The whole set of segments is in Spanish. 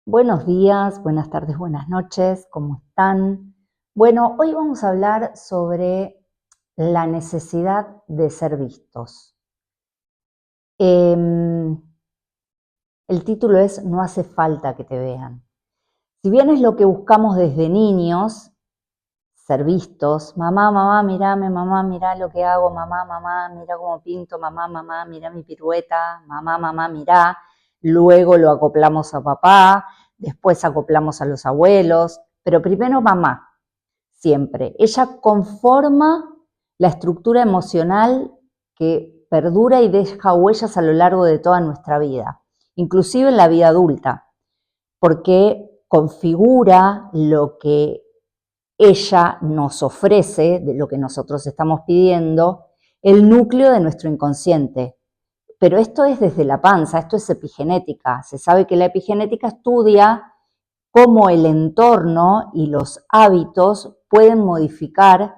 Buenos días, buenas tardes, buenas noches, ¿cómo están? Bueno, hoy vamos a hablar sobre la necesidad de ser vistos. Em, el título es No hace falta que te vean. Si bien es lo que buscamos desde niños, ser vistos, mamá, mirá lo que hago, mamá, mirá cómo pinto, mamá, mirá mi pirueta, mamá, mirá. Luego lo acoplamos a papá, después acoplamos a los abuelos, pero primero mamá, siempre. Ella conforma la estructura emocional que perdura y deja huellas a lo largo de toda nuestra vida, inclusive en la vida adulta, porque configura lo que ella nos ofrece, de lo que nosotros estamos pidiendo, el núcleo de nuestro inconsciente. Pero esto es desde la panza, esto es epigenética. Se sabe que la epigenética estudia cómo el entorno y los hábitos pueden modificar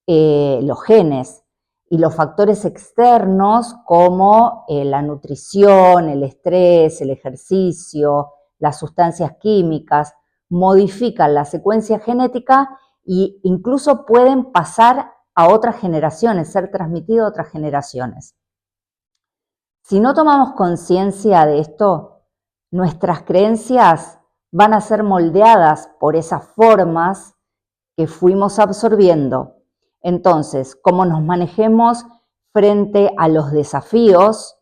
los genes y los factores externos como la nutrición, el estrés, el ejercicio, las sustancias químicas, modifican la secuencia genética e incluso pueden pasar a otras generaciones, ser transmitido a otras generaciones. Si no tomamos conciencia de esto, nuestras creencias van a ser moldeadas por esas formas que fuimos absorbiendo. Entonces, cómo nos manejemos frente a los desafíos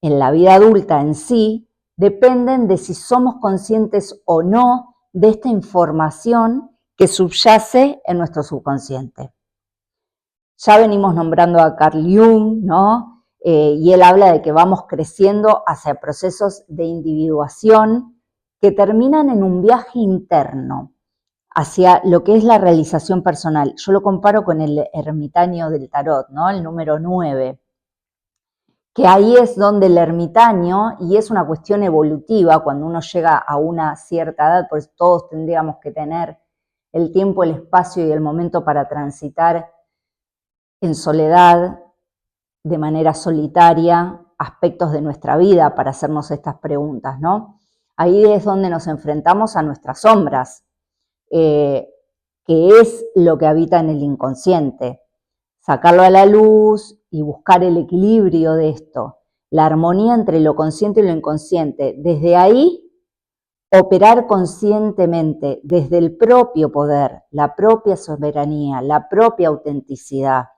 en la vida adulta en sí, dependen de si somos conscientes o no de esta información que subyace en nuestro subconsciente. Ya venimos nombrando a Carl Jung, ¿no? Y él habla de que vamos creciendo hacia procesos de individuación que terminan en un viaje interno hacia lo que es la realización personal. Yo lo comparo con el ermitaño del tarot, ¿no? El número 9, que ahí es donde el ermitaño, y es una cuestión evolutiva, cuando uno llega a una cierta edad, pues todos tendríamos que tener el tiempo, el espacio y el momento para transitar en soledad, de manera solitaria, aspectos de nuestra vida para hacernos estas preguntas, ¿no? Ahí es donde nos enfrentamos a nuestras sombras, que es lo que habita en el inconsciente. Sacarlo a la luz y buscar el equilibrio de esto, la armonía entre lo consciente y lo inconsciente. Desde ahí, operar conscientemente desde el propio poder, la propia soberanía, la propia autenticidad,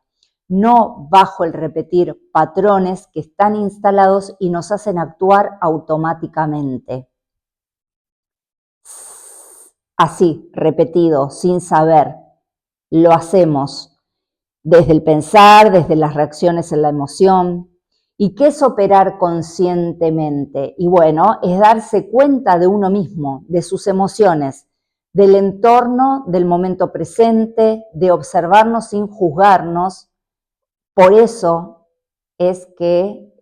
no bajo el repetir patrones que están instalados y nos hacen actuar automáticamente. Así, repetido, sin saber, lo hacemos desde el pensar, desde las reacciones en la emoción. ¿Y qué es operar conscientemente? Y bueno, es darse cuenta de uno mismo, de sus emociones, del entorno, del momento presente, de observarnos sin juzgarnos. Por eso es que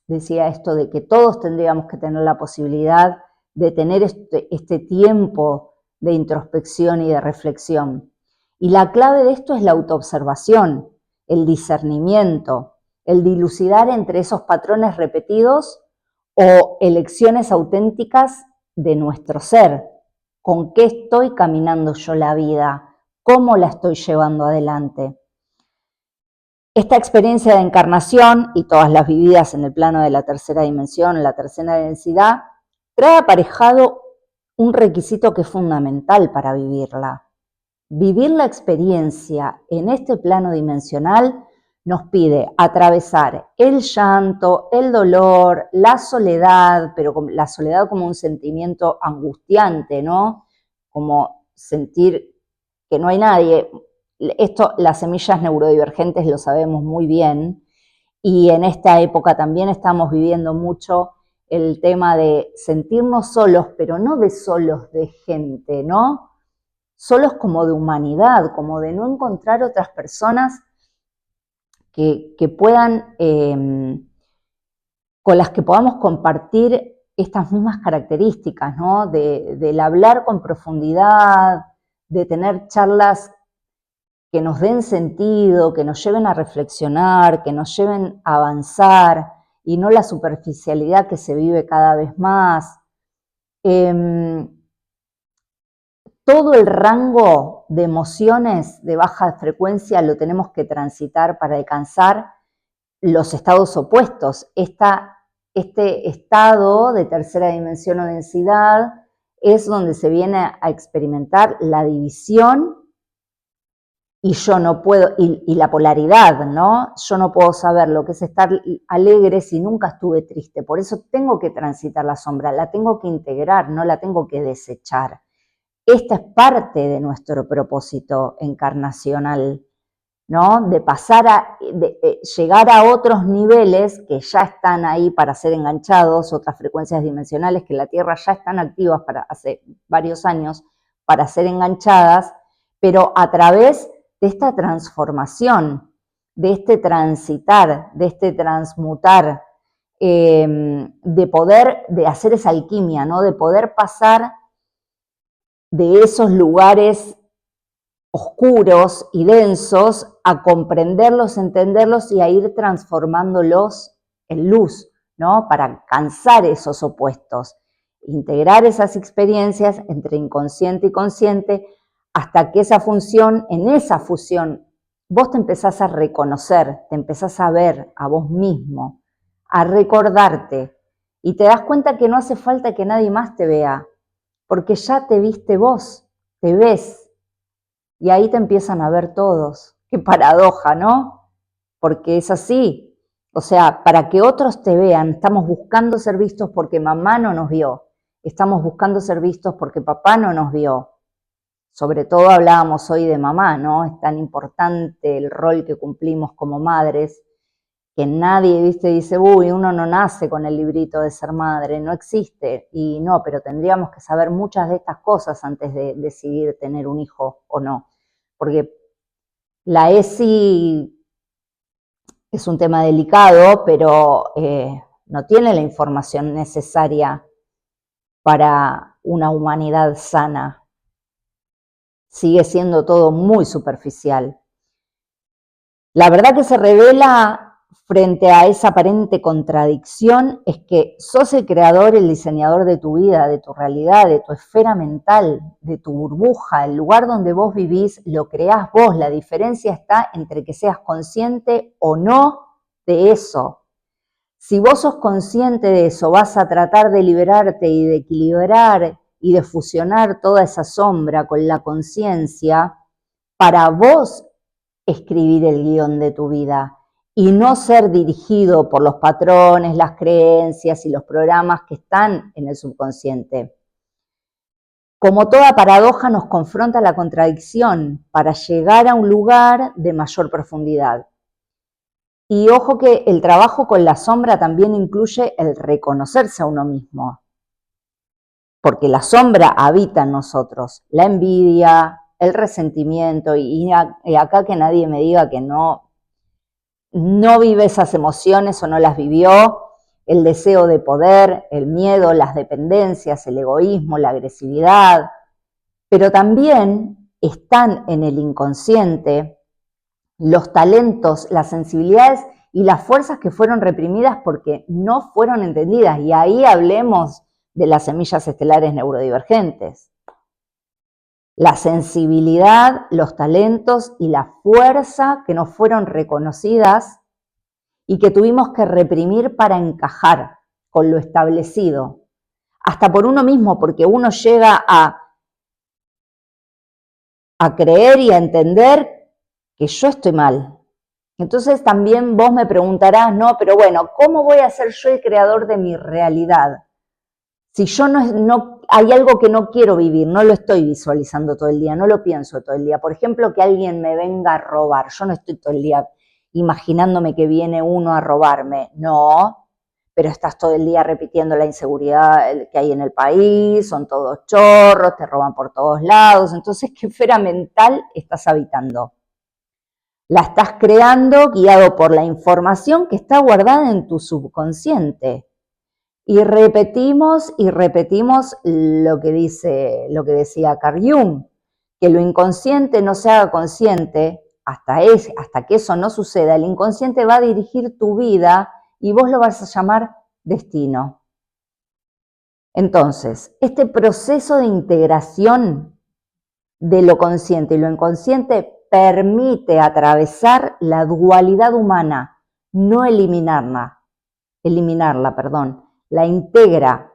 decía esto de que todos tendríamos que tener la posibilidad de tener este tiempo de introspección y de reflexión. Y la clave de esto es la autoobservación, el discernimiento, el dilucidar entre esos patrones repetidos o elecciones auténticas de nuestro ser. ¿Con qué estoy caminando yo la vida? ¿Cómo la estoy llevando adelante? Esta experiencia de encarnación y todas las vividas en el plano de la tercera dimensión, la tercera densidad, trae aparejado un requisito que es fundamental para vivirla. Vivir la experiencia en este plano dimensional nos pide atravesar el llanto, el dolor, la soledad, pero la soledad como un sentimiento angustiante, ¿no? Como sentir que no hay nadie. Esto, las semillas neurodivergentes lo sabemos muy bien, y en esta época también estamos viviendo mucho el tema de sentirnos solos, pero no de solos de gente, ¿no? Solos como de humanidad, como de no encontrar otras personas que puedan, con las que podamos compartir estas mismas características, ¿no? Del hablar con profundidad, de tener charlas que nos den sentido, que nos lleven a reflexionar, que nos lleven a avanzar y no la superficialidad que se vive cada vez más. Todo el rango de emociones de baja frecuencia lo tenemos que transitar para alcanzar los estados opuestos. Este estado de tercera dimensión o densidad es donde se viene a experimentar la división y yo no puedo, y la polaridad, ¿no? Yo no puedo saber lo que es estar alegre si nunca estuve triste. Por eso tengo que transitar la sombra, la tengo que integrar, no la tengo que desechar. Esta es parte de nuestro propósito encarnacional, ¿no? De pasar llegar a otros niveles que ya están ahí para ser enganchados, otras frecuencias dimensionales que en la Tierra ya están activas para hace varios años para ser enganchadas, pero a través de esta transformación, de este transitar, de este transmutar, de hacer esa alquimia, ¿no? De poder pasar de esos lugares oscuros y densos a comprenderlos, entenderlos y a ir transformándolos en luz, ¿no? Para alcanzar esos opuestos, integrar esas experiencias entre inconsciente y consciente hasta que en esa fusión, vos te empezás a reconocer, te empezás a ver a vos mismo, a recordarte y te das cuenta que no hace falta que nadie más te vea, porque ya te viste vos, te ves, y ahí te empiezan a ver todos. Qué paradoja, ¿no? Porque es así. O sea, para que otros te vean, estamos buscando ser vistos porque mamá no nos vio. Estamos buscando ser vistos porque papá no nos vio. Sobre todo hablábamos hoy de mamá, ¿no? Es tan importante el rol que cumplimos como madres, que nadie, viste, dice, uy, uno no nace con el librito de ser madre, no existe. Y no, pero tendríamos que saber muchas de estas cosas antes de decidir tener un hijo o no. Porque la ESI es un tema delicado, pero no tiene la información necesaria para una humanidad sana. Sigue siendo todo muy superficial. La verdad que se revela frente a esa aparente contradicción es que sos el creador, el diseñador de tu vida, de tu realidad, de tu esfera mental, de tu burbuja, el lugar donde vos vivís, lo creás vos. La diferencia está entre que seas consciente o no de eso. Si vos sos consciente de eso, vas a tratar de liberarte y de equilibrar y de fusionar toda esa sombra con la conciencia para vos escribir el guión de tu vida y no ser dirigido por los patrones, las creencias y los programas que están en el subconsciente. Como toda paradoja nos confronta la contradicción para llegar a un lugar de mayor profundidad. Y ojo que el trabajo con la sombra también incluye el reconocerse a uno mismo, porque la sombra habita en nosotros, la envidia, el resentimiento, y acá que nadie me diga que no vive esas emociones o no las vivió, el deseo de poder, el miedo, las dependencias, el egoísmo, la agresividad, pero también están en el inconsciente los talentos, las sensibilidades y las fuerzas que fueron reprimidas porque no fueron entendidas. Y ahí hablemos de las semillas estelares neurodivergentes. La sensibilidad, los talentos y la fuerza que no fueron reconocidas y que tuvimos que reprimir para encajar con lo establecido. Hasta por uno mismo, porque uno llega a creer y a entender que yo estoy mal. Entonces también vos me preguntarás, no, pero bueno, ¿cómo voy a ser yo el creador de mi realidad? Si yo no hay algo que no quiero vivir, no lo estoy visualizando todo el día, no lo pienso todo el día. Por ejemplo, que alguien me venga a robar. Yo no estoy todo el día imaginándome que viene uno a robarme. No, pero estás todo el día repitiendo la inseguridad que hay en el país, son todos chorros, te roban por todos lados. Entonces, ¿qué esfera mental estás habitando? La estás creando guiado por la información que está guardada en tu subconsciente. Y repetimos lo que decía Carl Jung, que lo inconsciente no se haga consciente, hasta que eso no suceda, el inconsciente va a dirigir tu vida y vos lo vas a llamar destino. Entonces, este proceso de integración de lo consciente y lo inconsciente permite atravesar la dualidad humana, no eliminarla, la integra.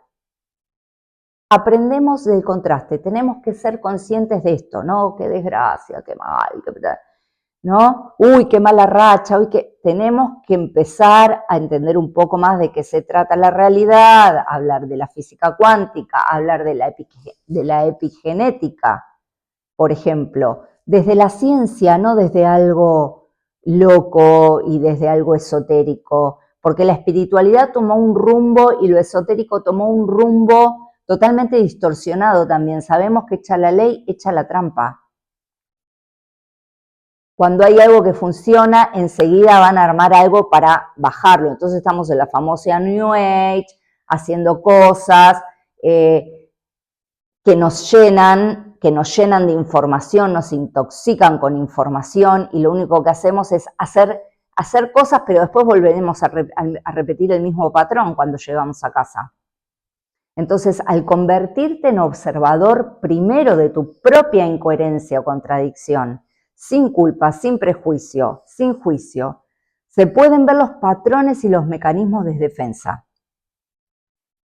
Aprendemos del contraste, tenemos que ser conscientes de esto, ¿no? Qué desgracia, qué mal, ¿no? Uy, qué mala racha, uy, que tenemos que empezar a entender un poco más de qué se trata la realidad, hablar de la física cuántica, hablar de la epigenética, por ejemplo, desde la ciencia, no desde algo loco y desde algo esotérico, porque la espiritualidad tomó un rumbo y lo esotérico tomó un rumbo totalmente distorsionado también. Sabemos que echa la ley, echa la trampa. Cuando hay algo que funciona, enseguida van a armar algo para bajarlo. Entonces estamos en la famosa New Age, haciendo cosas que nos llenan de información, nos intoxican con información y lo único que hacemos es hacer cosas, pero después volveremos a repetir el mismo patrón cuando llegamos a casa. Entonces, al convertirte en observador primero de tu propia incoherencia o contradicción, sin culpa, sin prejuicio, sin juicio, se pueden ver los patrones y los mecanismos de defensa.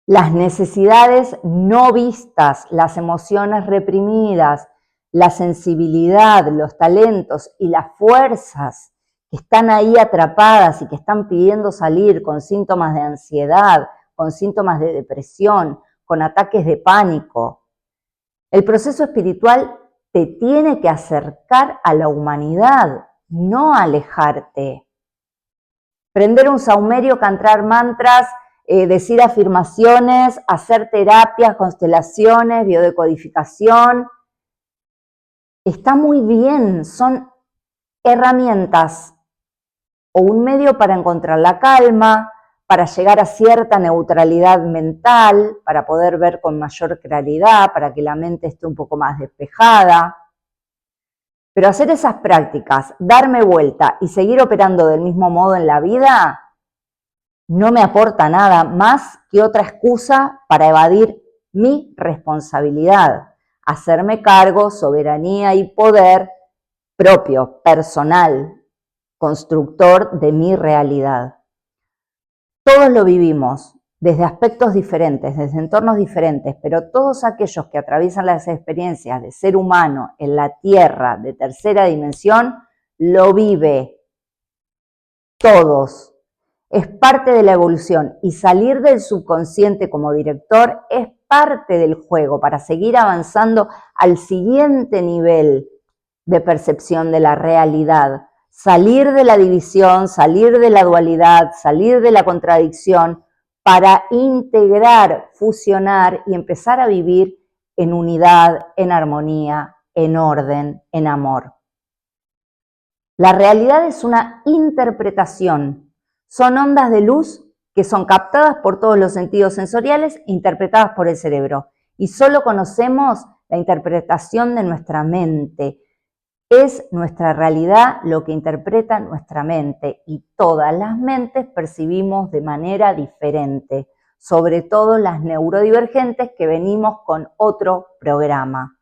Las necesidades no vistas, las emociones reprimidas, la sensibilidad, los talentos y las fuerzas que están ahí atrapadas y que están pidiendo salir con síntomas de ansiedad, con síntomas de depresión, con ataques de pánico. El proceso espiritual te tiene que acercar a la humanidad, no alejarte. Prender un saumerio, cantar mantras, decir afirmaciones, hacer terapias, constelaciones, biodecodificación, está muy bien, son herramientas o un medio para encontrar la calma, para llegar a cierta neutralidad mental, para poder ver con mayor claridad, para que la mente esté un poco más despejada. Pero hacer esas prácticas, darme vuelta y seguir operando del mismo modo en la vida, no me aporta nada más que otra excusa para evadir mi responsabilidad, hacerme cargo, soberanía y poder propio, personal, constructor de mi realidad. Todos lo vivimos desde aspectos diferentes, desde entornos diferentes, pero todos aquellos que atraviesan las experiencias de ser humano en la Tierra de tercera dimensión, lo vive todos. Es parte de la evolución y salir del subconsciente como director es parte del juego para seguir avanzando al siguiente nivel de percepción de la realidad. Salir de la división, salir de la dualidad, salir de la contradicción para integrar, fusionar y empezar a vivir en unidad, en armonía, en orden, en amor. La realidad es una interpretación. Son ondas de luz que son captadas por todos los sentidos sensoriales e interpretadas por el cerebro. Y solo conocemos la interpretación de nuestra mente. Es nuestra realidad lo que interpreta nuestra mente y todas las mentes percibimos de manera diferente, sobre todo las neurodivergentes que venimos con otro programa.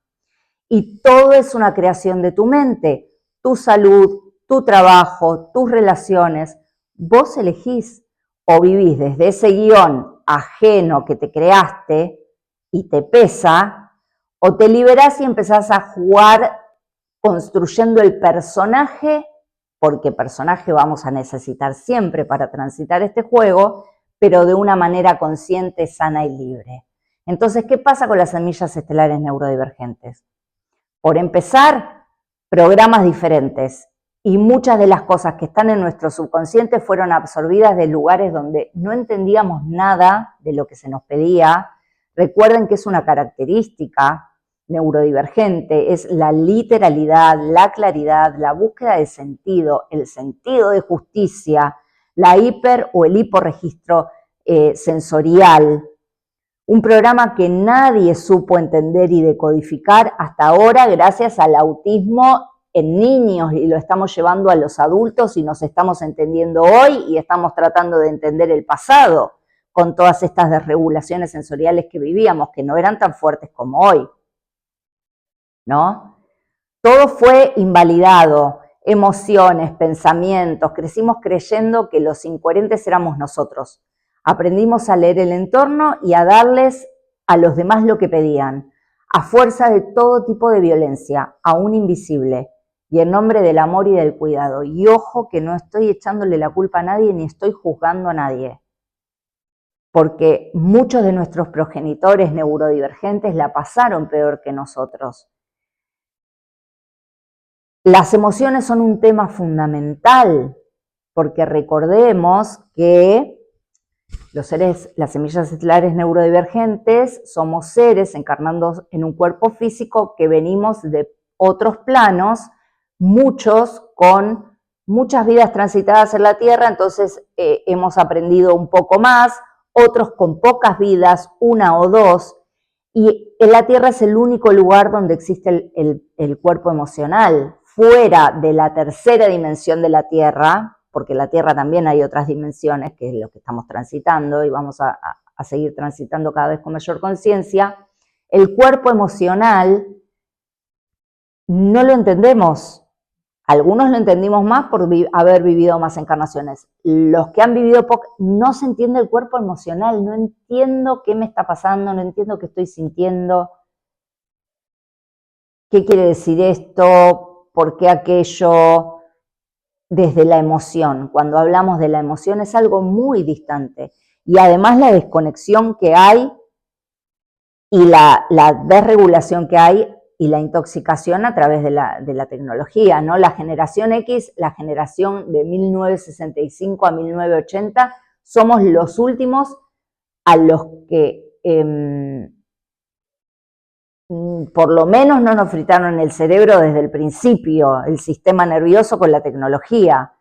Y todo es una creación de tu mente, tu salud, tu trabajo, tus relaciones. Vos elegís o vivís desde ese guión ajeno que te creaste y te pesa, o te liberás y empezás a jugar construyendo el personaje, porque personaje vamos a necesitar siempre para transitar este juego, pero de una manera consciente, sana y libre. Entonces, ¿qué pasa con las semillas estelares neurodivergentes? Por empezar, programas diferentes y muchas de las cosas que están en nuestro subconsciente fueron absorbidas de lugares donde no entendíamos nada de lo que se nos pedía. Recuerden que es una característica neurodivergente, es la literalidad, la claridad, la búsqueda de sentido, el sentido de justicia, la hiper o el hiporregistro sensorial. Un programa que nadie supo entender y decodificar hasta ahora gracias al autismo en niños y lo estamos llevando a los adultos y nos estamos entendiendo hoy y estamos tratando de entender el pasado con todas estas desregulaciones sensoriales que vivíamos, que no eran tan fuertes como hoy, ¿no? Todo fue invalidado, emociones, pensamientos, crecimos creyendo que los incoherentes éramos nosotros. Aprendimos a leer el entorno y a darles a los demás lo que pedían, a fuerza de todo tipo de violencia, aún invisible, y en nombre del amor y del cuidado. Y ojo que no estoy echándole la culpa a nadie ni estoy juzgando a nadie, porque muchos de nuestros progenitores neurodivergentes la pasaron peor que nosotros. Las emociones son un tema fundamental, porque recordemos que las semillas estelares neurodivergentes somos seres encarnando en un cuerpo físico que venimos de otros planos, muchos con muchas vidas transitadas en la Tierra, entonces hemos aprendido un poco más, otros con pocas vidas, una o dos, y en la Tierra es el único lugar donde existe el cuerpo emocional. Fuera de la tercera dimensión de la Tierra, porque en la Tierra también hay otras dimensiones, que es lo que estamos transitando y vamos a seguir transitando cada vez con mayor conciencia, el cuerpo emocional no lo entendemos. Algunos lo entendimos más por haber vivido más encarnaciones. Los que han vivido poco, no se entiende el cuerpo emocional, no entiendo qué me está pasando, no entiendo qué estoy sintiendo, qué quiere decir esto, por qué aquello, desde la emoción. Cuando hablamos de la emoción es algo muy distante. Y además la desconexión que hay y la desregulación que hay y la intoxicación a través de la tecnología, ¿no? La generación X, la generación de 1965 a 1980, somos los últimos a los que por lo menos no nos fritaron el cerebro desde el principio, el sistema nervioso con la tecnología,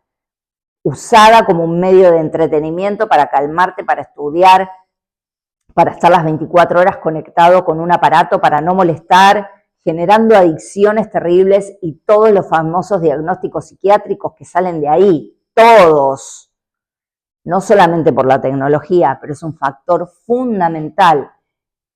usada como un medio de entretenimiento para calmarte, para estudiar, para estar las 24 horas conectado con un aparato, para no molestar, generando adicciones terribles y todos los famosos diagnósticos psiquiátricos que salen de ahí, todos, no solamente por la tecnología, pero es un factor fundamental,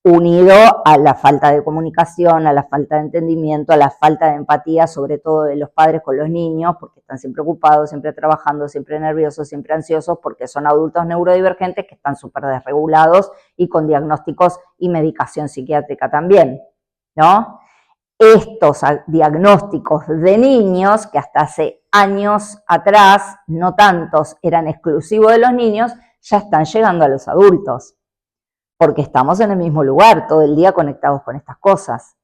unido a la falta de comunicación, a la falta de entendimiento, a la falta de empatía, sobre todo de los padres con los niños, porque están siempre ocupados, siempre trabajando, siempre nerviosos, siempre ansiosos, porque son adultos neurodivergentes que están súper desregulados y con diagnósticos y medicación psiquiátrica también, ¿no? Estos diagnósticos de niños, que hasta hace años atrás, no tantos, eran exclusivos de los niños, ya están llegando a los adultos, porque estamos en el mismo lugar, todo el día conectados con estas cosas.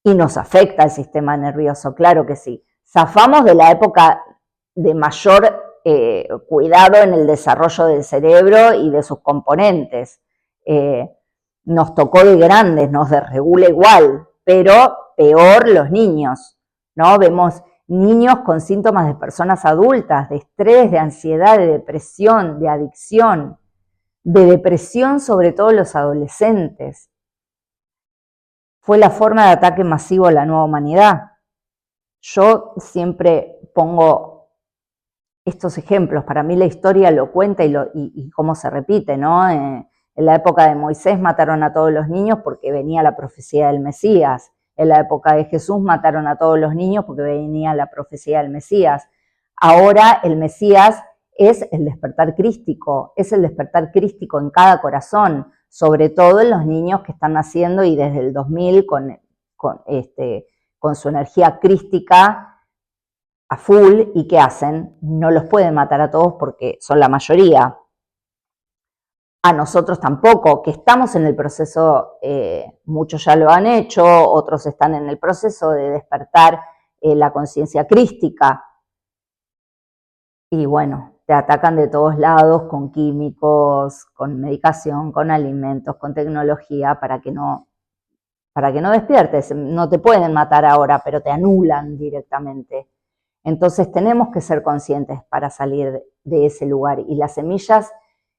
Y nos afecta el sistema nervioso, claro que sí. Zafamos de la época de mayor cuidado en el desarrollo del cerebro y de sus componentes. Nos tocó de grandes, nos desregula igual, pero peor los niños, ¿no? Vemos niños con síntomas de personas adultas, de estrés, de ansiedad, de depresión, de adicción, de depresión, sobre todo los adolescentes. Fue la forma de ataque masivo a la nueva humanidad. Yo siempre pongo estos ejemplos. Para mí la historia lo cuenta y cómo se repite, ¿no? En la época de Moisés mataron a todos los niños porque venía la profecía del Mesías. En la época de Jesús mataron a todos los niños porque venía la profecía del Mesías. Ahora el Mesías es el despertar crístico, es el despertar crístico en cada corazón, sobre todo en los niños que están naciendo y desde el 2000 con su energía crística a full. ¿Y qué hacen? No los pueden matar a todos porque son la mayoría. A nosotros tampoco, que estamos en el proceso, muchos ya lo han hecho, otros están en el proceso de despertar la conciencia crística. Y bueno, te atacan de todos lados con químicos, con medicación, con alimentos, con tecnología para que no despiertes. No te pueden matar ahora, pero te anulan directamente. Entonces tenemos que ser conscientes para salir de ese lugar. Y las semillas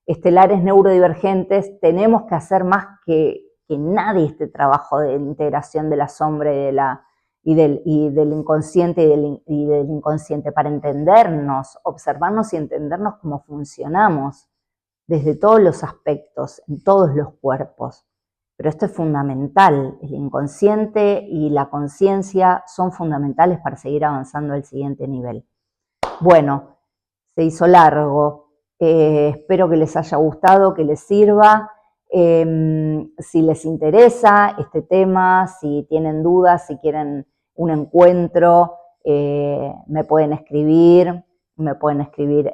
estelares neurodivergentes tenemos que hacer más que nadie este trabajo de integración de la sombra y del inconsciente y del inconsciente para entendernos, observarnos y entendernos cómo funcionamos, desde todos los aspectos, en todos los cuerpos. Pero esto es fundamental, el inconsciente y la conciencia son fundamentales para seguir avanzando al siguiente nivel. Bueno, se hizo largo, espero que les haya gustado, que les sirva. Si les interesa este tema, si tienen dudas, si quieren un encuentro, me pueden escribir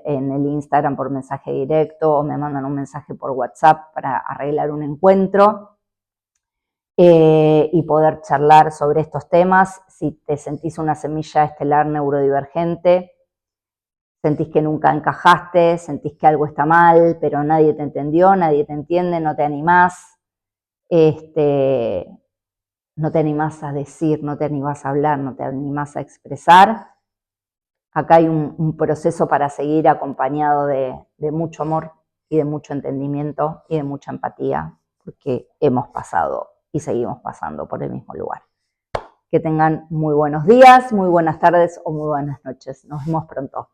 en el Instagram por mensaje directo o me mandan un mensaje por WhatsApp para arreglar un encuentro y poder charlar sobre estos temas. Si te sentís una semilla estelar neurodivergente, sentís que nunca encajaste, sentís que algo está mal, pero nadie te entendió, nadie te entiende, no te animás, no te animás a decir, no te animás a hablar, no te animás a expresar. Acá hay un proceso para seguir acompañado de mucho amor y de mucho entendimiento y de mucha empatía, porque hemos pasado y seguimos pasando por el mismo lugar. Que tengan muy buenos días, muy buenas tardes o muy buenas noches. Nos vemos pronto.